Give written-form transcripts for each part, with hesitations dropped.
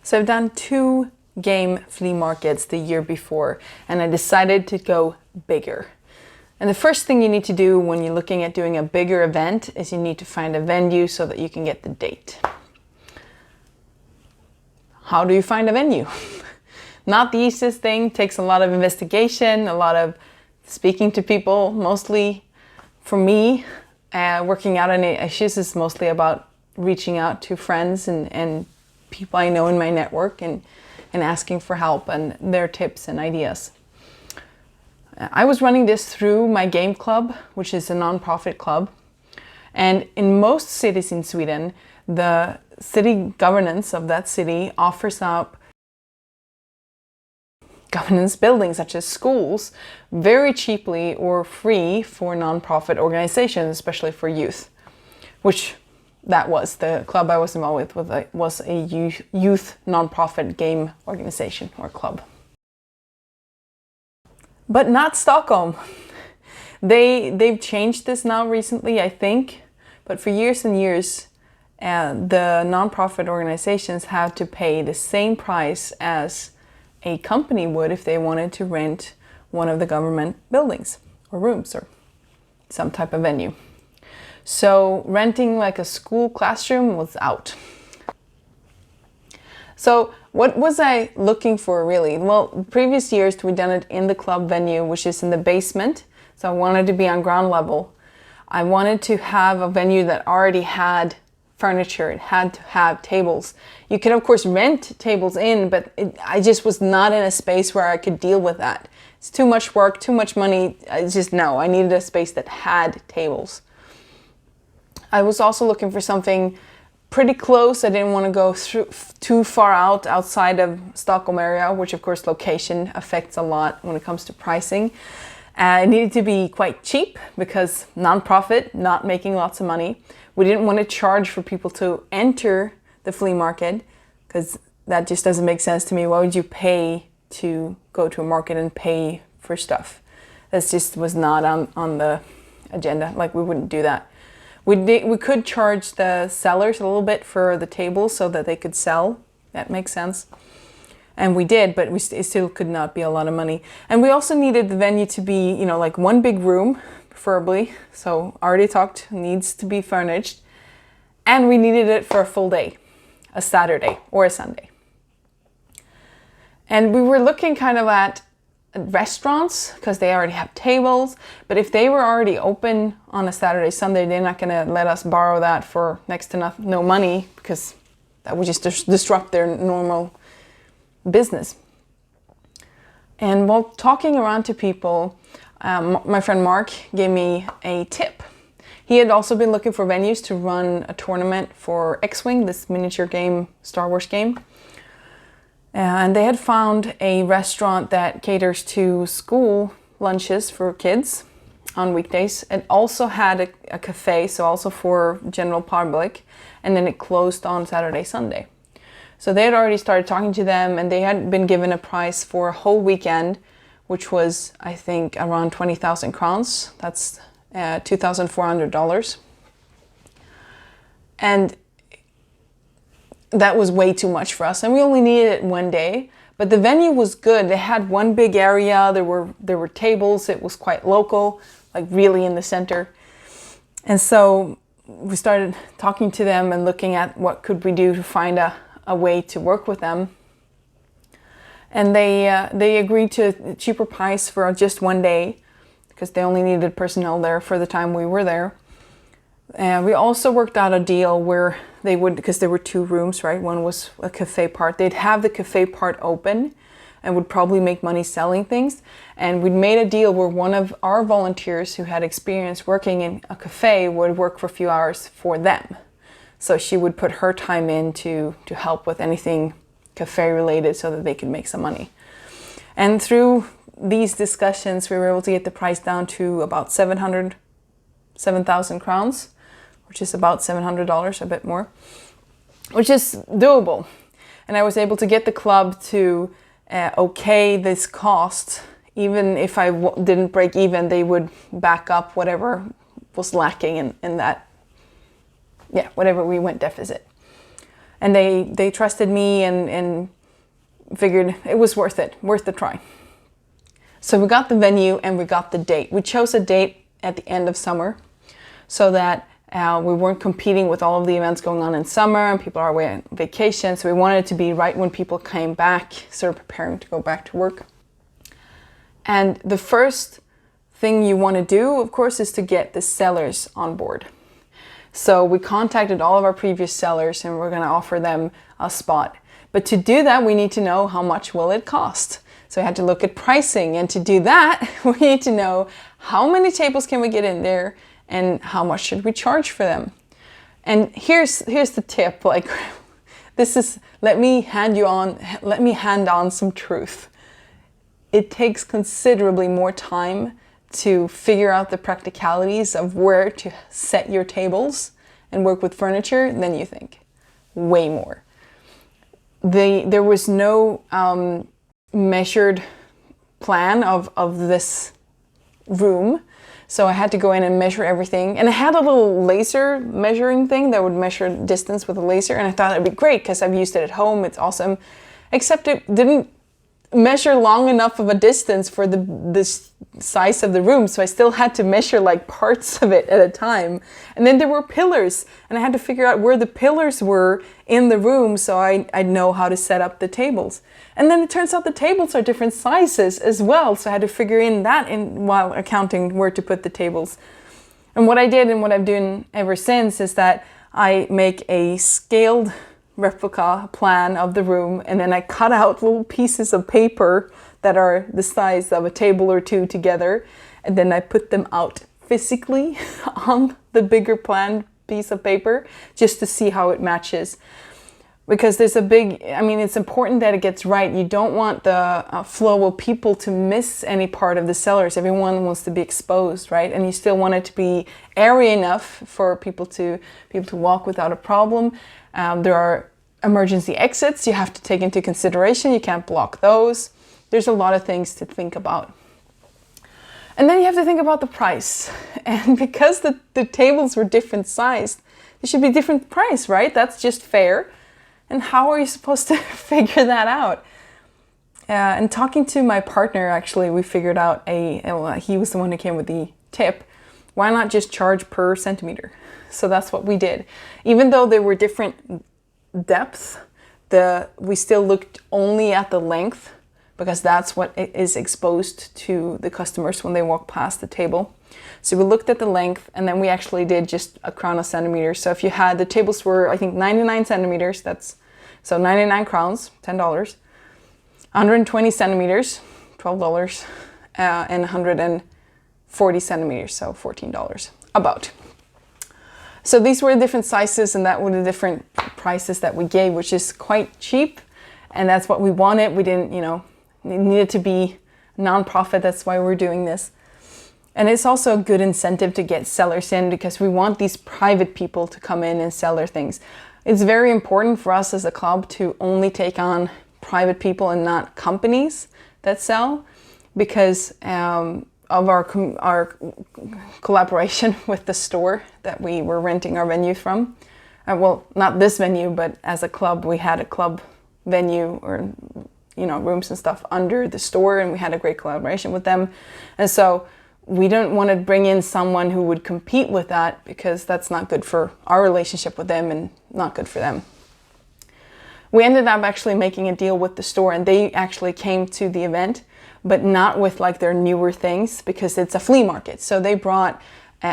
So I've done 2 game flea markets the year before, and I decided to go bigger. And the first thing you need to do when you're looking at doing a bigger event is you need to find a venue so that you can get the date. How do you find a venue? Not the easiest thing, takes a lot of investigation, a lot of speaking to people. Mostly for me, working out on issues is mostly about reaching out to friends and people I know in my network and asking for help and their tips and ideas. I was running this through my game club, which is a non-profit club. And in most cities in Sweden, the city governance of that city offers up governance buildings such as schools very cheaply or free for non-profit organizations, especially for youth, which that was the club I was involved with was a youth non-profit game organization or club. But not Stockholm. They've changed this now recently, I think, but for years and years the non-profit organizations have to pay the same price as a company would if they wanted to rent one of the government buildings or rooms or some type of venue. So renting like a school classroom was out. So what was I looking for really? Well, previous years we'd done it in the club venue, which is in the basement. So I wanted to be on ground level. I wanted to have a venue that already had furniture. It had to have tables. You could of course rent tables in, but I just was not in a space where I could deal with that. It's too much work, too much money. I needed a space that had tables. I was also looking for something pretty close. I didn't want to go too far outside of Stockholm area, which of course location affects a lot when it comes to pricing. It needed to be quite cheap because non-profit, not making lots of money. We didn't want to charge for people to enter the flea market because that just doesn't make sense to me. Why would you pay to go to a market and pay for stuff? That just was not on the agenda. Like, we wouldn't do that. We could charge the sellers a little bit for the tables so that they could sell. That makes sense. And we did, but it still could not be a lot of money. And we also needed the venue to be, like one big room, preferably. So already talked, needs to be furnished. And we needed it for a full day, a Saturday or a Sunday. And we were looking kind of at restaurants because they already have tables. But if they were already open on a Saturday, Sunday, they're not going to let us borrow that for next to no money because that would just disrupt their normal business. And while talking around to people, my friend Mark gave me a tip. He had also been looking for venues to run a tournament for X-Wing, this miniature game, Star Wars game. And they had found a restaurant that caters to school lunches for kids on weekdays. It also had a cafe, so also for general public, and then it closed on Saturday, Sunday. So they had already started talking to them, and they had been given a price for a whole weekend, which was, I think, around 20,000 crowns. That's $2,400. And that was way too much for us, and we only needed it one day. But the venue was good. They had one big area. There were tables. It was quite local, like really in the center. And so we started talking to them and looking at what could we do to find a way to work with them. And they agreed to a cheaper price for just one day because they only needed personnel there for the time we were there. And we also worked out a deal where they would, because there were 2 rooms, right? One was a cafe part. They'd have the cafe part open and would probably make money selling things. And we'd made a deal where one of our volunteers who had experience working in a cafe would work for a few hours for them. So she would put her time in to help with anything cafe related so that they could make some money. And through these discussions, we were able to get the price down to about 7,000 crowns, which is about $700, a bit more, which is doable. And I was able to get the club to okay this cost. Even if I didn't break even, they would back up whatever was lacking in that, whatever we went deficit. And they trusted me and figured it was worth the try. So we got the venue and we got the date. We chose a date at the end of summer so that we weren't competing with all of the events going on in summer and people are away on vacation. So we wanted it to be right when people came back, sort of preparing to go back to work. And the first thing you want to do, of course, is to get the sellers on board. So we contacted all of our previous sellers and we're going to offer them a spot. But to do that, we need to know how much will it cost. So we had to look at pricing, and to do that, we need to know how many tables can we get in there and how much should we charge for them. And here's the tip, like this is, let me hand on some truth. It takes considerably more time to figure out the practicalities of where to set your tables and work with furniture than you think. Way more. There was no measured plan of this room, so I had to go in and measure everything. And I had a little laser measuring thing that would measure distance with a laser, and I thought it'd be great because I've used it at home. It's awesome, except it didn't measure long enough of a distance for this size of the room, so I still had to measure like parts of it at a time. And then there were pillars, and I had to figure out where the pillars were in the room so I'd know how to set up the tables. And then it turns out the tables are different sizes as well, so I had to figure in that while accounting where to put the tables. And what I did and what I've done ever since is that I make a scaled replica plan of the room, and then I cut out little pieces of paper that are the size of a table or two together, and then I put them out physically on the bigger plan piece of paper just to see how it matches. Because there's it's important that it gets right. You don't want the flow of people to miss any part of the cellars. Everyone wants to be exposed, right? And you still want it to be airy enough for people to walk without a problem. There are emergency exits you have to take into consideration. You can't block those. There's a lot of things to think about. And then you have to think about the price. And because the tables were different sized, they should be different price, right? That's just fair. And how are you supposed to figure that out? And talking to my partner, actually, we figured out he was the one who came with the tip. Why not just charge per centimeter? So that's what we did. Even though there were different depths, we still looked only at the length, because that's what is exposed to the customers when they walk past the table. So we looked at the length, and then we actually did just a crown a centimeter. So if you had, the tables were, I think, 99 centimeters, so 99 crowns, $10, 120 centimeters, $12, and 140 centimeters, so $14, about. So these were different sizes, and that were the different prices that we gave, which is quite cheap, and that's what we wanted. We didn't, it needed to be non-profit. That's why we're doing this. And it's also a good incentive to get sellers in, because we want these private people to come in and sell their things. It's very important for us as a club to only take on private people and not companies that sell, because of our collaboration with the store that we were renting our venue from. Well, not this venue, but as a club, we had a club venue, or rooms and stuff under the store, and we had a great collaboration with them. And so we don't want to bring in someone who would compete with that, because that's not good for our relationship with them and not good for them. We ended up actually making a deal with the store, and they actually came to the event, but not with like their newer things, because it's a flea market. So they brought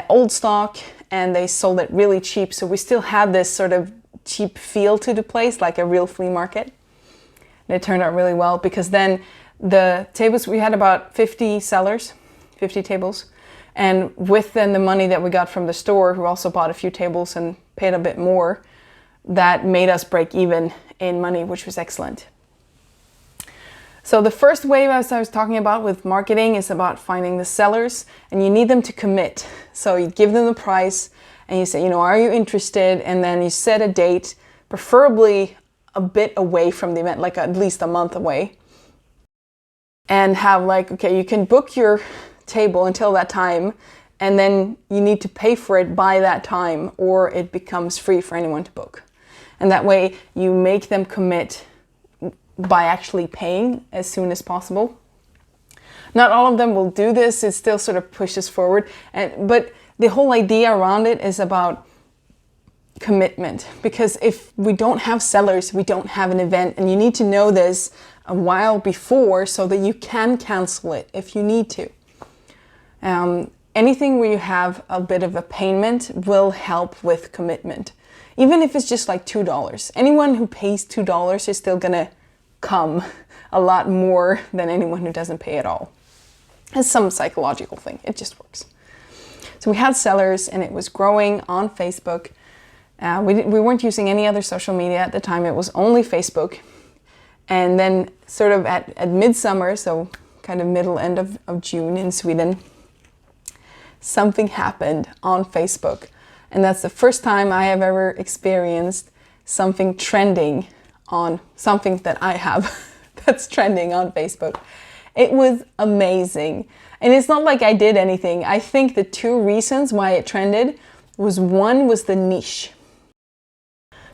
old stock and they sold it really cheap. So we still had this sort of cheap feel to the place, like a real flea market. And it turned out really well, because then the tables, we had about 50 sellers, 50 tables. And with then the money that we got from the store, who also bought a few tables and paid a bit more, that made us break even in money, which was excellent. So the first wave, as I was talking about with marketing, is about finding the sellers, and you need them to commit. So you give them the price and you say, are you interested? And then you set a date, preferably a bit away from the event, like at least a month away. And have okay, you can book your table until that time, and then you need to pay for it by that time, or it becomes free for anyone to book. And that way you make them commit by actually paying as soon as possible. Not all of them will do this. It still sort of pushes forward. But the whole idea around it is about commitment. Because if we don't have sellers, we don't have an event. And you need to know this a while before so that you can cancel it if you need to. Anything where you have a bit of a payment will help with commitment. Even if it's just like $2. Anyone who pays $2 is still gonna come a lot more than anyone who doesn't pay at all. It's some psychological thing, it just works. So we had sellers and it was growing on Facebook. We weren't using any other social media at the time, it was only Facebook. And then sort of at midsummer, so kind of middle end of June in Sweden, something happened on Facebook. And that's the first time I have ever experienced something trending on something that I have that's trending on Facebook. It was amazing. And it's not like I did anything. I think the two reasons why it trended was one was the niche.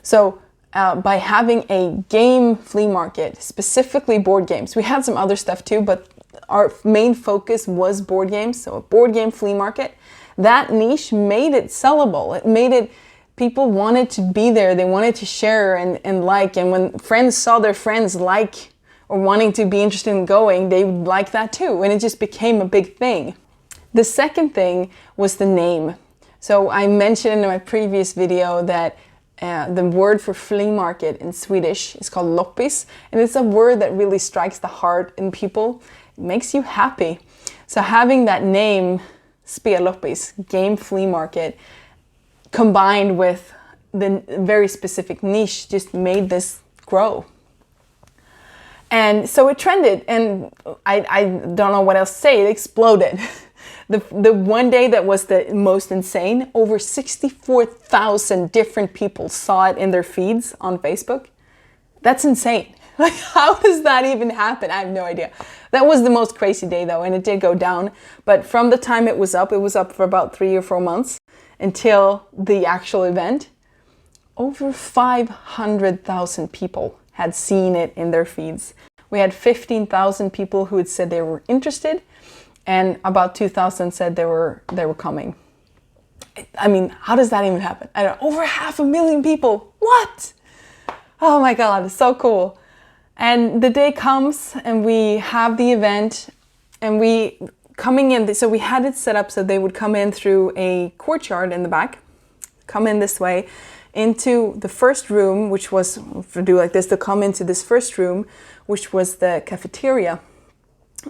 So by having a game flea market, specifically board games, we had some other stuff too, but our main focus was board games, so a board game flea market. That niche made it sellable. It made it, people wanted to be there, they wanted to share and like, and when friends saw their friends like or wanting to be interested in going, they would like that too, and it just became a big thing. The second thing was the name. So I mentioned in my previous video that the word for flea market in Swedish is called loppis, and it's a word that really strikes the heart in people. It makes you happy. So having that name, Spelloppis, game flea market, combined with the very specific niche just made this grow. And so it trended, and I don't know what else to say, it exploded. The one day that was the most insane, over 64,000 different people saw it in their feeds on Facebook. That's insane. Like, how does that even happen? I have no idea. That was the most crazy day though, and it did go down. But from the time it was up for about 3 or 4 months until the actual event. Over 500,000 people had seen it in their feeds. We had 15,000 people who had said they were interested, and about 2,000 said they were coming. I mean, how does that even happen? I don't know, over 500,000 people. What? Oh my God, it's so cool. And the day comes and we have the event, and we coming in, so we had it set up so they would come in through a courtyard in the back, come in this way into the first room, which was, if we do like this, to come into this first room, which was the cafeteria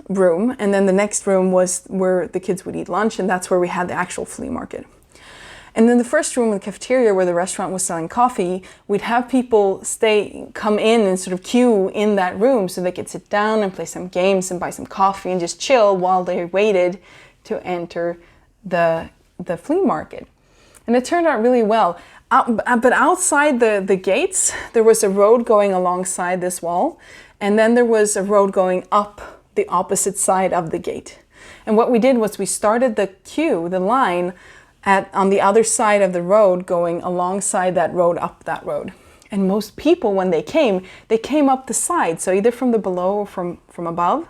room. And then the next room was where the kids would eat lunch, and that's where we had the actual flea market. And then the first room in the cafeteria where the restaurant was selling coffee, we'd have people come in and sort of queue in that room so they could sit down and play some games and buy some coffee and just chill while they waited to enter the flea market. And it turned out really well. But outside the gates, there was a road going alongside this wall, and then there was a road going up the opposite side of the gate. And what we did was we started the queue, the line, on the other side of the road, going alongside that road, up that road. And most people, when they came up the side, so either from the below or from above.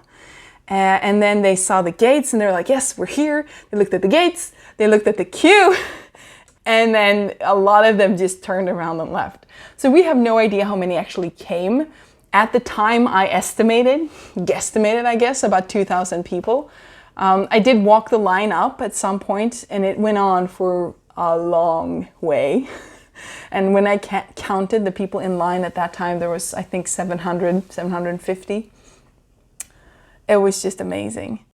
And then they saw the gates and they're like, yes, we're here. They looked at the gates, they looked at the queue, and then a lot of them just turned around and left. So we have no idea how many actually came. At the time I guesstimated, I guess, about 2,000 people. I did walk the line up at some point, and it went on for a long way. And when I counted the people in line at that time, there was, I think, 750. It was just amazing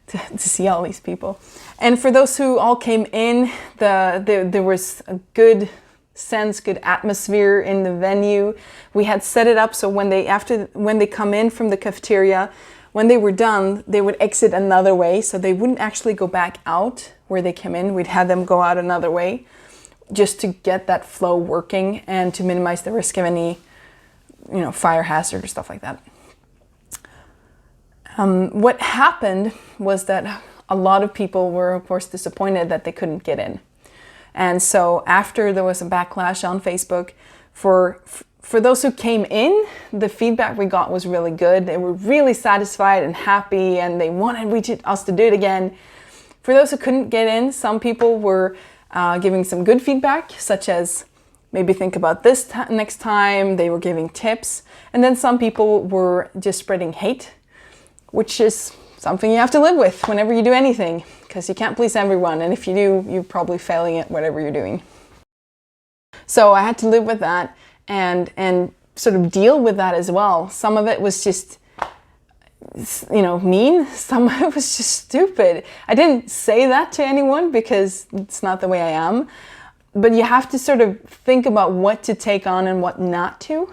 to see all these people. And for those who all came in, there was a good sense, good atmosphere in the venue. We had set it up so when they come in from the cafeteria, when they were done, they would exit another way, so they wouldn't actually go back out where they came in. We'd have them go out another way just to get that flow working and to minimize the risk of any, fire hazard or stuff like that. What happened was that a lot of people were, of course, disappointed that they couldn't get in. And so after there was a backlash on Facebook For those who came in, the feedback we got was really good. They were really satisfied and happy, and they wanted us to do it again. For those who couldn't get in, some people were giving some good feedback, such as maybe think about this next time. They were giving tips. And then some people were just spreading hate, which is something you have to live with whenever you do anything, because you can't please everyone. And if you do, you're probably failing at whatever you're doing. So I had to live with that and sort of deal with that as well. Some of it was just, mean. Some of it was just stupid. I didn't say that to anyone because it's not the way I am. But you have to sort of think about what to take on and what not to.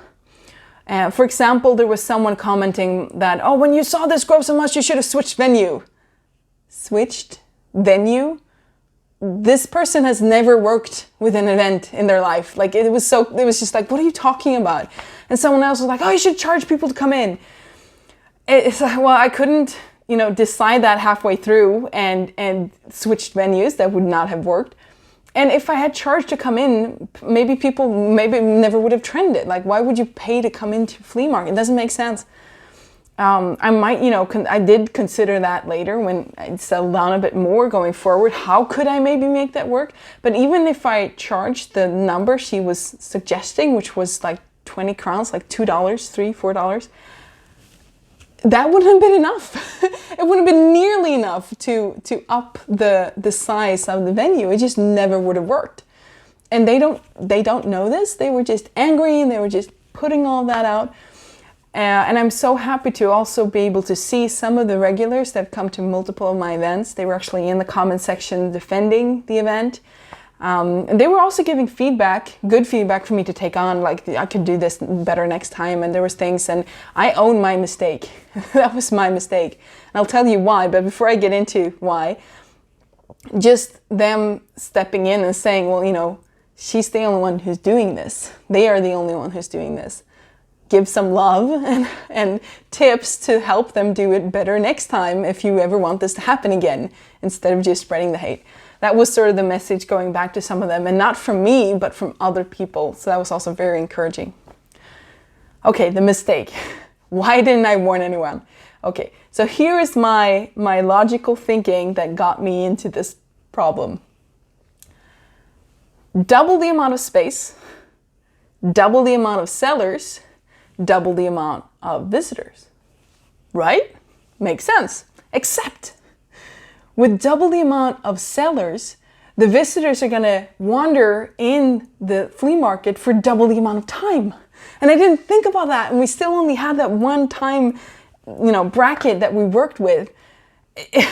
For example, there was someone commenting that, oh, when you saw this grow so much, you should have switched venue. Switched venue? This person has never worked with an event in their life. Like it was just like, what are you talking about? And someone else was like, oh, you should charge people to come in. It's like, well, I couldn't, decide that halfway through and switched venues. That would not have worked. And if I had charged to come in, maybe people never would have trended. Like, why would you pay to come into flea market? It doesn't make sense. I might, I did consider that later when I settled down a bit more going forward. How could I maybe make that work? But even if I charged the number she was suggesting, which was like 20 crowns, like $2, $3, $4, that wouldn't have been enough. It wouldn't have been nearly enough to up the size of the venue. It just never would have worked. And they don't know this. They were just angry and they were just putting all that out. And I'm so happy to also be able to see some of the regulars that have come to multiple of my events. They were actually in the comment section defending the event. And they were also giving feedback, good feedback for me to take on, like I could do this better next time. And there was things, and I own my mistake. That was my mistake. And I'll tell you why, but before I get into why, just them stepping in and saying, well, she's the only one who's doing this. They are the only one who's doing this. Give some love and tips to help them do it better next time if you ever want this to happen again, instead of just spreading the hate. That was sort of the message going back to some of them, and not from me, but from other people. So that was also very encouraging. Okay, the mistake. Why didn't I warn anyone? Okay, so here is my logical thinking that got me into this problem. Double the amount of space, double the amount of sellers, double the amount of visitors. Right? Makes sense. Except with double the amount of sellers, the visitors are going to wander in the flea market for double the amount of time. And I didn't think about that. And we still only had that one time, bracket that we worked with.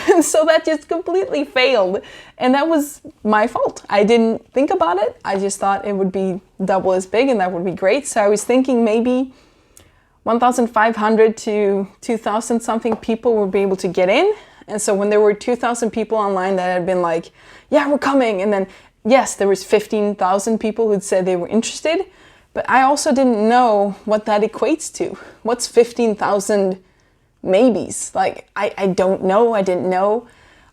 And so that just completely failed. And that was my fault. I didn't think about it. I just thought it would be double as big and that would be great. So I was thinking maybe 1,500 to 2,000 something people would be able to get in. And so when there were 2,000 people online that had been like, yeah, we're coming. And then, yes, there was 15,000 people who'd said they were interested. But I also didn't know what that equates to. What's 15,000 maybes? Like, I don't know. I didn't know.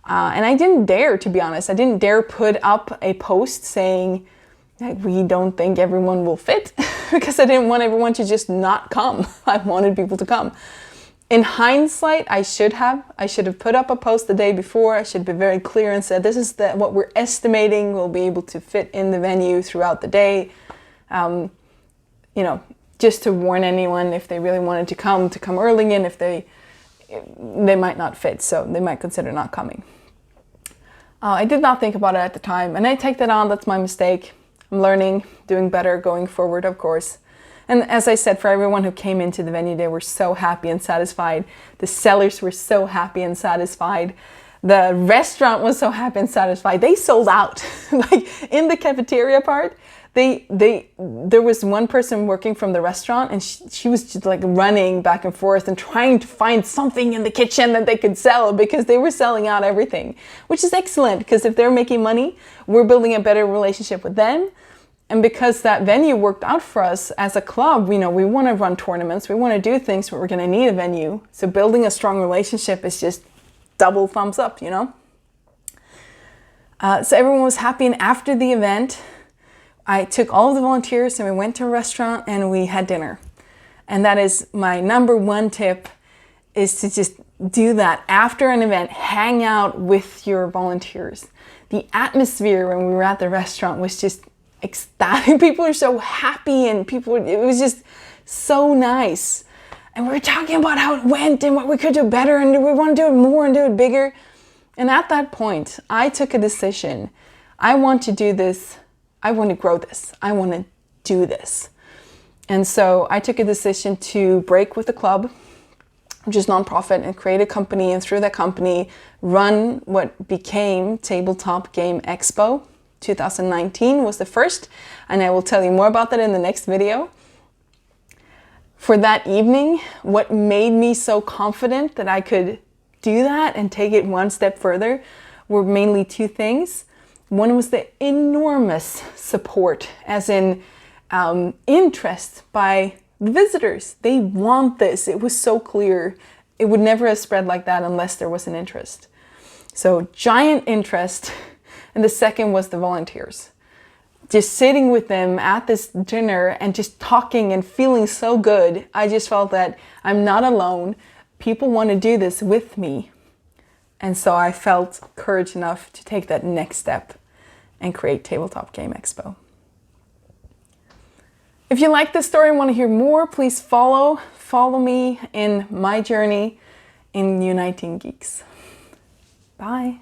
And I didn't dare, to be honest. I didn't dare put up a post saying, we don't think everyone will fit. Because I didn't want everyone to just not come. I wanted people to come. In hindsight, I should have put up a post the day before. I should be very clear and said, this is what we're estimating we'll be able to fit in the venue throughout the day. Just to warn anyone if they really wanted to come early, and if they might not fit, so they might consider not coming. I did not think about it at the time, and I take that on. That's my mistake. I'm learning, doing better going forward, of course. And as I said, for everyone who came into the venue, they were so happy and satisfied. The sellers were so happy and satisfied. The restaurant was so happy and satisfied. They sold out. Like in the cafeteria part, there was one person working from the restaurant, and she was just like running back and forth and trying to find something in the kitchen that they could sell, because they were selling out everything, which is excellent, because if they're making money, we're building a better relationship with them. And because that venue worked out for us as a club, we want to run tournaments, we want to do things, but we're going to need a venue. So building a strong relationship is just double thumbs up, So everyone was happy, and after the event, I took all of the volunteers and we went to a restaurant and we had dinner. And that is my number one tip, is to just do that after an event. Hang out with your volunteers. The atmosphere when we were at the restaurant was just ecstatic. People were so happy and it was just so nice. And we were talking about how it went and what we could do better and do we want to do it more and do it bigger. And at that point, I took a decision. I want to do this. I want to grow this. I want to do this. And so I took a decision to break with the club, which is nonprofit, and create a company, and through that company run what became Tabletop Game Expo. 2019 was the first, and I will tell you more about that in the next video. For that evening, what made me so confident that I could do that and take it one step further were mainly two things. One was the enormous support, as in interest by the visitors. They want this. It was so clear. It would never have spread like that unless there was an interest. So giant interest. And the second was the volunteers. Just sitting with them at this dinner and just talking and feeling so good. I just felt that I'm not alone. People want to do this with me. And so I felt courage enough to take that next step and create Tabletop Game Expo. If you like this story and want to hear more, please follow me in my journey in Uniting Geeks. Bye.